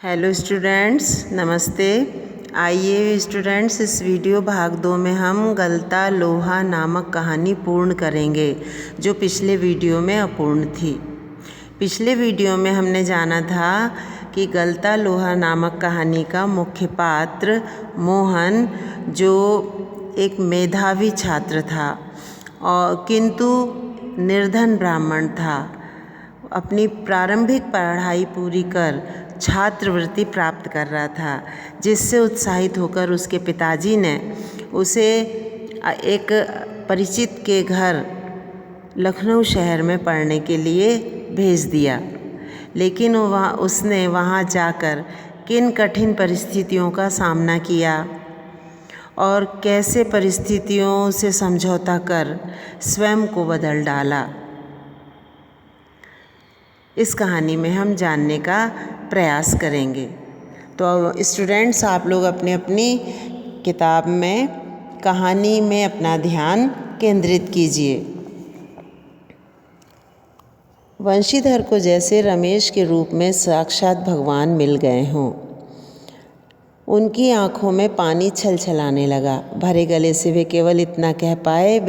Hello students, नमस्ते। आइए students, इस वीडियो भाग 2 में हम गलता लोहा नामक कहानी पूर्ण करेंगे जो पिछले वीडियो में अपूर्ण थी। पिछले वीडियो में हमने जाना था कि गलता लोहा नामक कहानी का मुख्य पात्र मोहन, जो एक मेधावी छात्र था और किंतु निर्धन ब्राह्मण था, अपनी प्रारंभिक पढ़ाई पूरी कर छात्रवृत्ति प्राप्त कर रहा था, जिससे उत्साहित होकर उसके पिताजी ने उसे एक परिचित के घर लखनऊ शहर में पढ़ने के लिए भेज दिया। लेकिन उसने वहाँ जाकर किन कठिन परिस्थितियों का सामना किया और कैसे परिस्थितियों से समझौता कर स्वयं को बदल डाला, इस कहानी में हम जानने का प्रयास करेंगे। तो स्टूडेंट्स, आप लोग अपनी अपनी किताब में कहानी में अपना ध्यान केंद्रित कीजिए। वंशीधर को जैसे रमेश के रूप में साक्षात भगवान मिल गए हों। उनकी आँखों में पानी छलछलाने लगा। भरे गले से वे केवल इतना कह पाए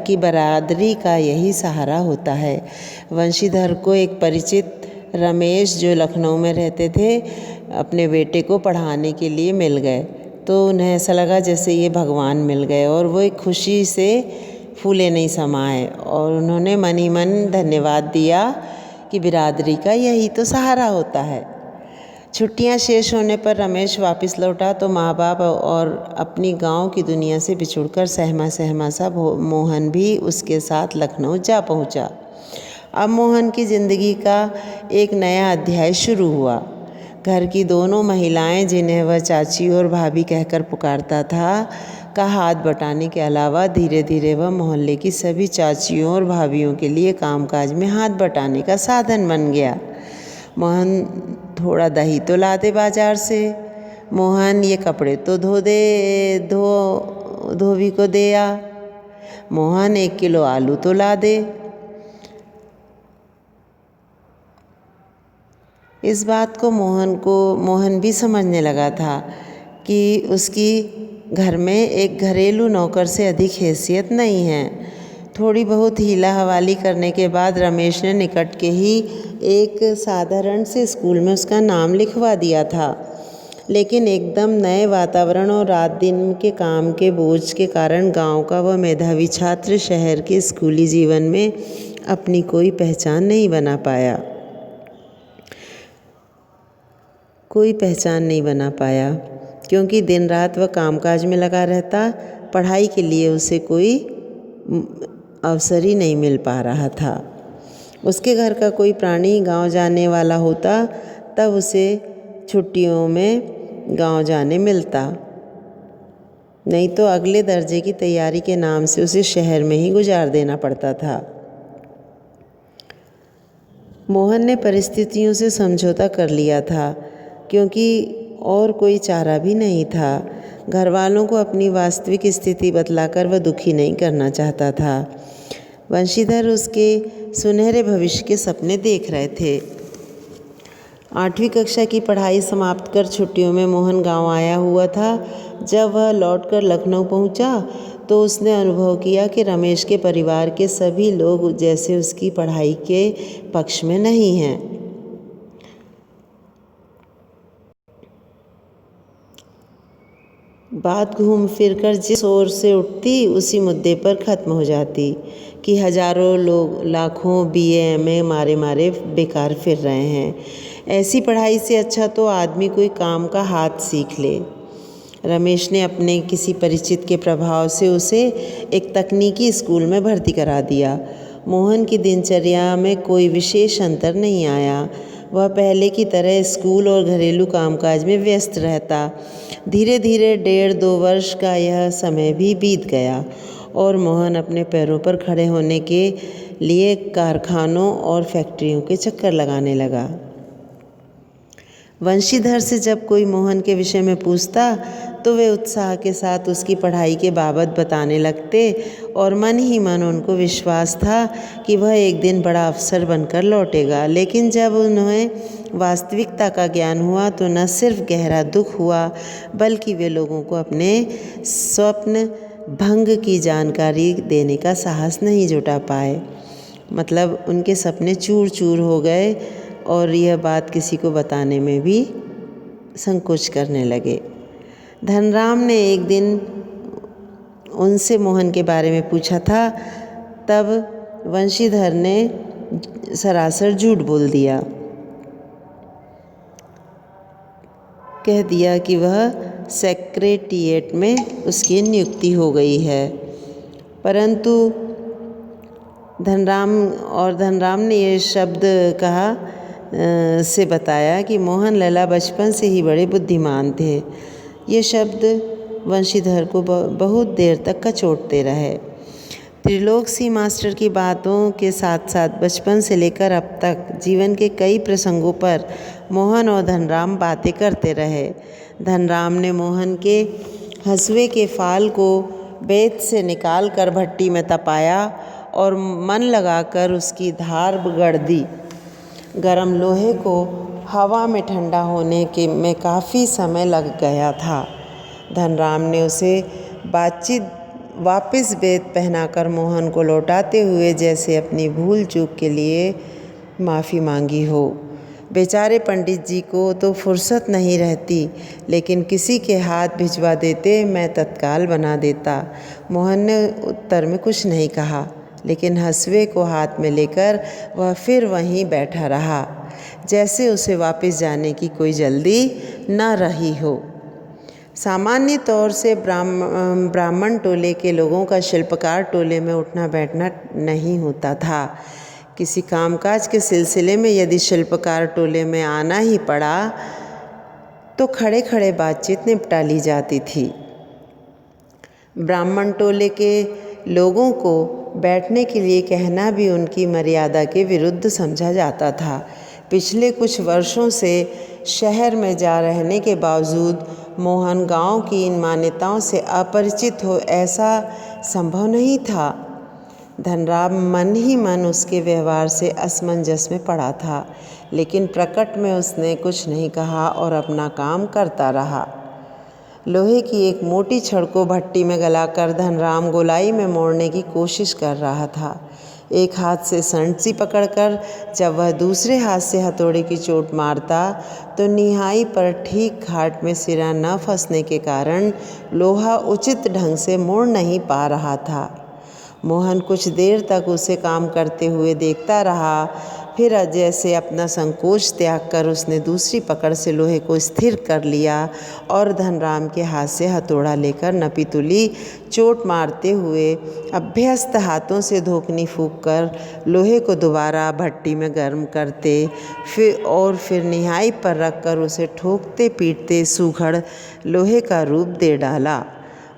कि बरादरी का यही सहारा होता है। वंशीधर को एक परिचित रमेश, जो लखनऊ में रहते थे, अपने बेटे को पढ़ाने के लिए मिल गए। तो उन्हें ऐसा लगा जैसे ये भगवान मिल गए और वो एक खुशी से फूले नहीं समाए और उन्होंने मन ही मन धन्यवाद दिया कि बिरादरी का यही तो सहारा होता है। छुट्टियां शेष होने पर रमेश वापस लौटा तो माँ बाप और अपनी गांव की दुनिया से बिछुड़कर सहमा सहमा सा मोहन भी उसके साथ लखनऊ जा पहुंचा। अब मोहन की ज़िंदगी का एक नया अध्याय शुरू हुआ। घर की दोनों महिलाएं, जिन्हें वह चाची और भाभी कहकर पुकारता था, का हाथ बटाने के अलावा धीरे धीरे वह मोहल्ले की सभी चाचियों और भाभियों के लिए कामकाज में हाथ बटाने का साधन बन गया। मोहन, थोड़ा दही तो ला दे बाजार से। मोहन, ये कपड़े तो धोबी को दे आ। मोहन, 1 किलो आलू तो ला दे। इस बात को मोहन भी समझने लगा था कि उसकी घर में एक घरेलू नौकर से अधिक हैसियत नहीं है। थोड़ी बहुत हीला हवाली करने के बाद रमेश ने निकट के ही एक साधारण से स्कूल में उसका नाम लिखवा दिया था। लेकिन एकदम नए वातावरण और रात दिन के काम के बोझ के कारण गांव का वह मेधावी छात्र शहर के स्कूली जीवन में अपनी कोई पहचान नहीं बना पाया, क्योंकि दिन रात वह कामकाज में लगा रहता। पढ़ाई के लिए उसे कोई अवसर ही नहीं मिल पा रहा था। उसके घर का कोई प्राणी गांव जाने वाला होता तब उसे छुट्टियों में गांव जाने मिलता, नहीं तो अगले दर्जे की तैयारी के नाम से उसे शहर में ही गुजार देना पड़ता था। मोहन ने परिस्थितियों से समझौता कर लिया था, क्योंकि और कोई चारा भी नहीं था। घर वालों को अपनी वास्तविक स्थिति बतलाकर वह दुखी नहीं करना चाहता था। वंशीधर उसके सुनहरे भविष्य के सपने देख रहे थे। 8वीं कक्षा की पढ़ाई समाप्त कर छुट्टियों में मोहन गांव आया हुआ था। जब वह लौटकर लखनऊ पहुंचा तो उसने अनुभव किया कि रमेश के परिवार के सभी लोग जैसे उसकी पढ़ाई के पक्ष में नहीं हैं। बात घूम फिर कर जिस ओर से उठती उसी मुद्दे पर ख़त्म हो जाती कि हजारों लोग, लाखों BA MA मारे बेकार फिर रहे हैं। ऐसी पढ़ाई से अच्छा तो आदमी कोई काम का हाथ सीख ले। रमेश ने अपने किसी परिचित के प्रभाव से उसे एक तकनीकी स्कूल में भर्ती करा दिया। मोहन की दिनचर्या में कोई विशेष अंतर नहीं आया। वह पहले की तरह स्कूल और घरेलू कामकाज में व्यस्त रहता। धीरे धीरे 1.5-2 वर्ष का यह समय भी बीत गया और मोहन अपने पैरों पर खड़े होने के लिए कारखानों और फैक्ट्रियों के चक्कर लगाने लगा। वंशीधर से जब कोई मोहन के विषय में पूछता तो वे उत्साह के साथ उसकी पढ़ाई के बाबत बताने लगते और मन ही मन उनको विश्वास था कि वह एक दिन बड़ा अफसर बनकर लौटेगा। लेकिन जब उन्हें वास्तविकता का ज्ञान हुआ तो न सिर्फ गहरा दुख हुआ, बल्कि वे लोगों को अपने स्वप्न भंग की जानकारी देने का साहस नहीं जुटा पाए। मतलब उनके सपने चूर चूर हो गए और यह बात किसी को बताने में भी संकोच करने लगे। धनराम ने एक दिन उनसे मोहन के बारे में पूछा था, तब वंशीधर ने सरासर झूठ बोल दिया। कह दिया कि वह सेक्रेटेरिएट में उसकी नियुक्ति हो गई है। परंतु धनराम ने ये शब्द कहा से बताया कि मोहन लला बचपन से ही बड़े बुद्धिमान थे। ये शब्द वंशीधर को बहुत देर तक कचोटते रहे। त्रिलोकसी मास्टर की बातों के साथ साथ बचपन से लेकर अब तक जीवन के कई प्रसंगों पर मोहन और धनराम बातें करते रहे। धनराम ने मोहन के हंसुए के फाल को बेत से निकाल कर भट्टी में तपाया और मन लगाकर उसकी धार गड़ दी। गरम लोहे को हवा में ठंडा होने के में काफ़ी समय लग गया था। धनराम ने उसे वापस बेत पहनाकर मोहन को लौटाते हुए जैसे अपनी भूल चूक के लिए माफ़ी मांगी हो। बेचारे पंडित जी को तो फुर्सत नहीं रहती, लेकिन किसी के हाथ भिजवा देते, मैं तत्काल बना देता। मोहन ने उत्तर में कुछ नहीं कहा, लेकिन हंसुए को हाथ में लेकर वह फिर वहीं बैठा रहा, जैसे उसे वापस जाने की कोई जल्दी न रही हो। सामान्य तौर से ब्राह्मण टोले के लोगों का शिल्पकार टोले में उठना बैठना नहीं होता था। किसी कामकाज के सिलसिले में यदि शिल्पकार टोले में आना ही पड़ा तो खड़े खड़े बातचीत निपटा ली जाती थी। ब्राह्मण टोले के लोगों को बैठने के लिए कहना भी उनकी मर्यादा के विरुद्ध समझा जाता था। पिछले कुछ वर्षों से शहर में जा रहने के बावजूद मोहन गांव की इन मान्यताओं से अपरिचित हो, ऐसा संभव नहीं था। धनराम मन ही मन उसके व्यवहार से असमंजस में पड़ा था, लेकिन प्रकट में उसने कुछ नहीं कहा और अपना काम करता रहा। लोहे की एक मोटी छड़ को भट्टी में गलाकर धनराम गोलाई में मोड़ने की कोशिश कर रहा था। एक हाथ से संटसी पकड़कर जब वह दूसरे हाथ से हथौड़े की चोट मारता तो निहाई पर ठीक घाट में सिरा न फंसने के कारण लोहा उचित ढंग से मोड़ नहीं पा रहा था। मोहन कुछ देर तक उसे काम करते हुए देखता रहा। फिर जैसे अपना संकोच त्याग कर उसने दूसरी पकड़ से लोहे को स्थिर कर लिया और धनराम के हाथ से हथौड़ा लेकर नपीतुली चोट मारते हुए अभ्यस्त हाथों से धोखनी फूंक कर लोहे को दोबारा भट्टी में गर्म करते फिर निहाई पर रखकर उसे ठोकते पीटते सूखड़ लोहे का रूप दे डाला।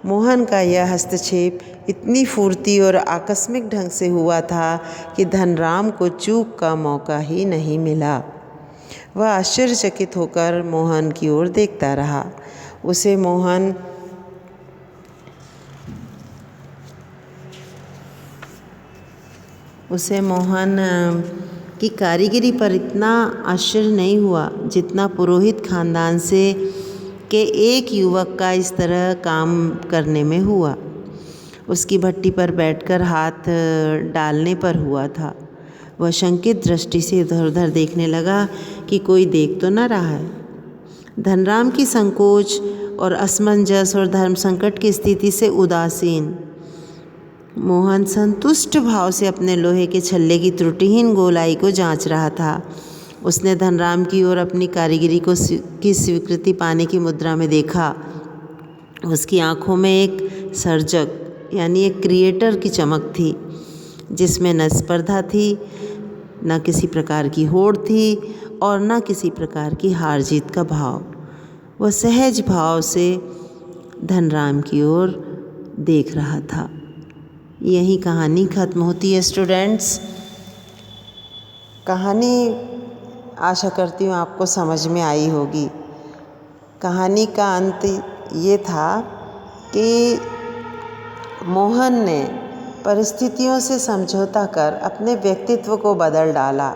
मोहन का यह हस्तक्षेप इतनी फुर्ती और आकस्मिक ढंग से हुआ था कि धनराम को चूक का मौका ही नहीं मिला। वह आश्चर्यचकित होकर मोहन की ओर देखता रहा। उसे मोहन की कारीगरी पर इतना आश्चर्य नहीं हुआ जितना पुरोहित खानदान से के एक युवक का इस तरह काम करने में हुआ। उसकी भट्टी पर बैठकर हाथ डालने पर हुआ था। वह शंकित दृष्टि से इधर उधर देखने लगा कि कोई देख तो न रहा है। धनराम की संकोच और असमंजस और धर्म संकट की स्थिति से उदासीन मोहन संतुष्ट भाव से अपने लोहे के छल्ले की त्रुटिहीन गोलाई को जांच रहा था। उसने धनराम की ओर अपनी कारीगरी की स्वीकृति पाने की मुद्रा में देखा। उसकी आंखों में एक सर्जक यानी एक क्रिएटर की चमक थी, जिसमें न स्पर्धा थी, न किसी प्रकार की होड़ थी और न किसी प्रकार की हार जीत का भाव। वह सहज भाव से धनराम की ओर देख रहा था। यही कहानी खत्म होती है स्टूडेंट्स। कहानी आशा करती हूँ आपको समझ में आई होगी। कहानी का अंत ये था कि मोहन ने परिस्थितियों से समझौता कर अपने व्यक्तित्व को बदल डाला।